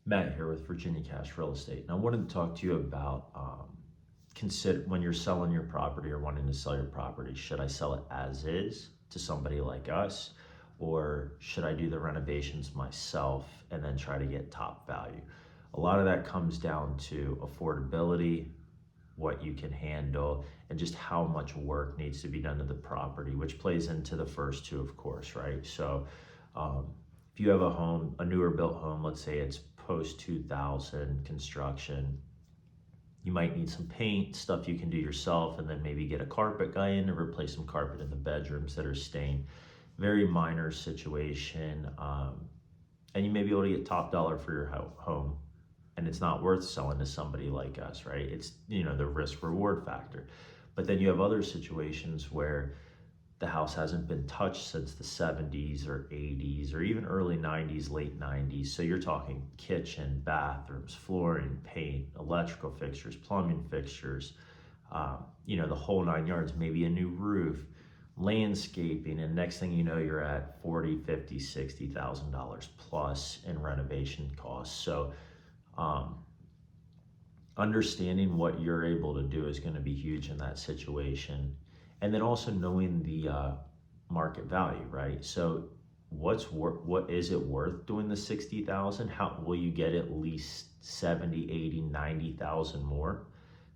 Matt here with Virginia Cash Real Estate, and I wanted to talk to you about consider when you're selling your property or wanting to sell your property. Should I sell it as is to somebody like us, or should I do the renovations myself and then try to get top value? A lot of that comes down to affordability, what you can handle, and just how much work needs to be done to the property, which plays into the first two, of course, right? So um, if you have a home, a newer built home, let's say it's post 2000 construction, you might need some paint, stuff you can do yourself, and then maybe get a carpet guy in to replace some carpet in the bedrooms that are stained. Very minor situation. And you may be able to get top dollar for your home, and it's not worth selling to somebody like us, right? It's, the risk reward factor. But then you have other situations where the house hasn't been touched since the 70s or 80s or even early 90s, late 90s. So you're talking kitchen, bathrooms, flooring, paint, electrical fixtures, plumbing fixtures, the whole 9 yards, maybe a new roof, landscaping, and next thing you know, you're at $40, $50, $60,000 plus in renovation costs. So understanding what you're able to do is going to be huge in that situation. And then also knowing the market value, right? So what is it worth doing the 60,000? How will you get at least 70, 80, 90,000 more?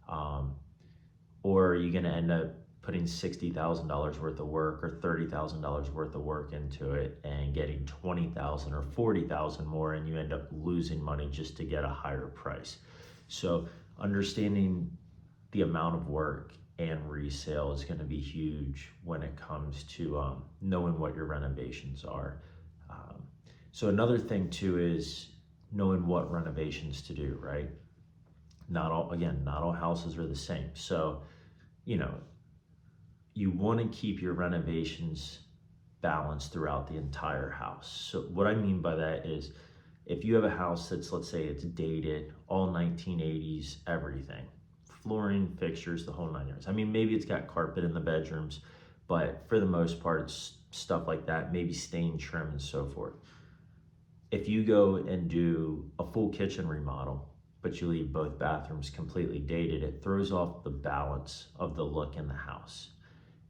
Or are you going to end up putting $60,000 worth of work or $30,000 worth of work into it and getting 20,000 or 40,000 more, and you end up losing money just to get a higher price? So understanding the amount of work and resale is going to be huge when it comes to knowing what your renovations are. So another thing too is knowing what renovations to do, right? Not all houses are the same. So, you want to keep your renovations balanced throughout the entire house. So what I mean by that is, if you have a house that's, let's say it's dated, all 1980s, everything, flooring, fixtures, the whole 9 yards. I mean, maybe it's got carpet in the bedrooms, but for the most part, it's stuff like that, maybe stain, trim, and so forth. If you go and do a full kitchen remodel, but you leave both bathrooms completely dated, it throws off the balance of the look in the house.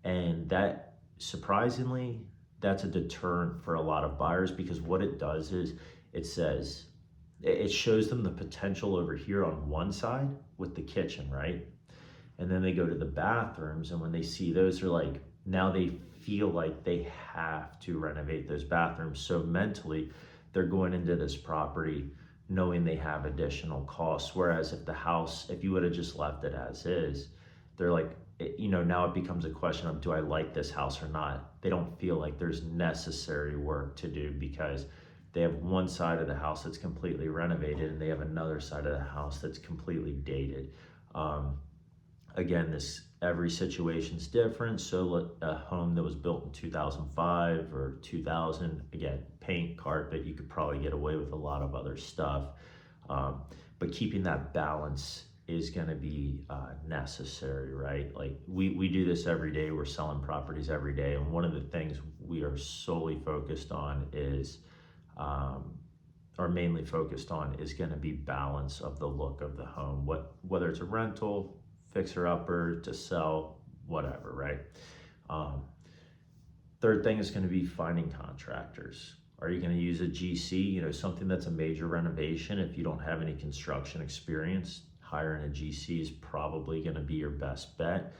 And that, surprisingly, that's a deterrent for a lot of buyers, because what it does is it shows them the potential over here on one side with the kitchen, right? And then they go to the bathrooms, and when they see those, they're like, now they feel like they have to renovate those bathrooms. So mentally, they're going into this property knowing they have additional costs. Whereas if you would have just left it as is, they're like, now it becomes a question of, do I like this house or not? They don't feel like there's necessary work to do, because they have one side of the house that's completely renovated and they have another side of the house that's completely dated. Again, every situation's different. So a home that was built in 2005 or 2000, again, paint, carpet, you could probably get away with a lot of other stuff. But keeping that balance is going to be necessary, right? Like we do this every day. We're selling properties every day. And one of the things we are solely focused on is, or mainly focused on, is going to be balance of the look of the home. Whether it's a rental, fixer upper, to sell, whatever, right? Third thing is going to be finding contractors. Are you going to use a GC, something that's a major renovation? If you don't have any construction experience, hiring a GC is probably going to be your best bet,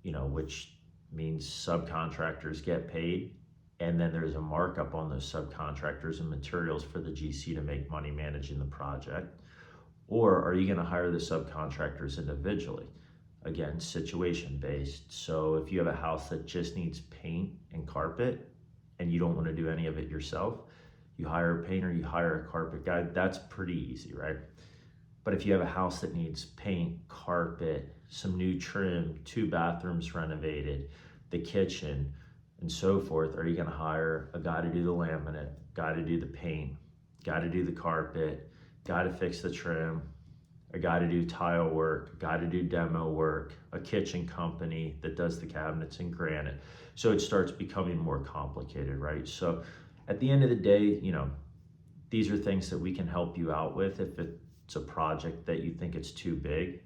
which means subcontractors get paid, and then there's a markup on those subcontractors and materials for the GC to make money managing the project. Or are you going to hire the subcontractors individually? Again, situation based. So if you have a house that just needs paint and carpet and you don't want to do any of it yourself, you hire a painter, you hire a carpet guy. That's pretty easy, right? But if you have a house that needs paint, carpet, some new trim, 2 bathrooms renovated, the kitchen, and so forth, are you going to hire a guy to do the laminate, guy to do the paint, guy to do the carpet, guy to fix the trim, a guy to do tile work, a guy to do demo work, a kitchen company that does the cabinets and granite? So it starts becoming more complicated, right? So at the end of the day, these are things that we can help you out with if it's a project that you think it's too big.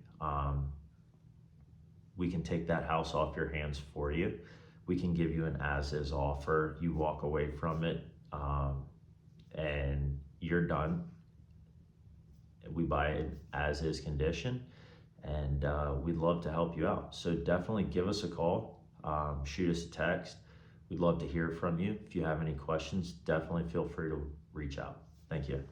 We can take that house off your hands for you. We can give you an as-is offer. You walk away from it, and you're done. We buy it as-is condition, and we'd love to help you out. So definitely give us a call, shoot us a text. We'd love to hear from you. If you have any questions, definitely feel free to reach out. Thank you.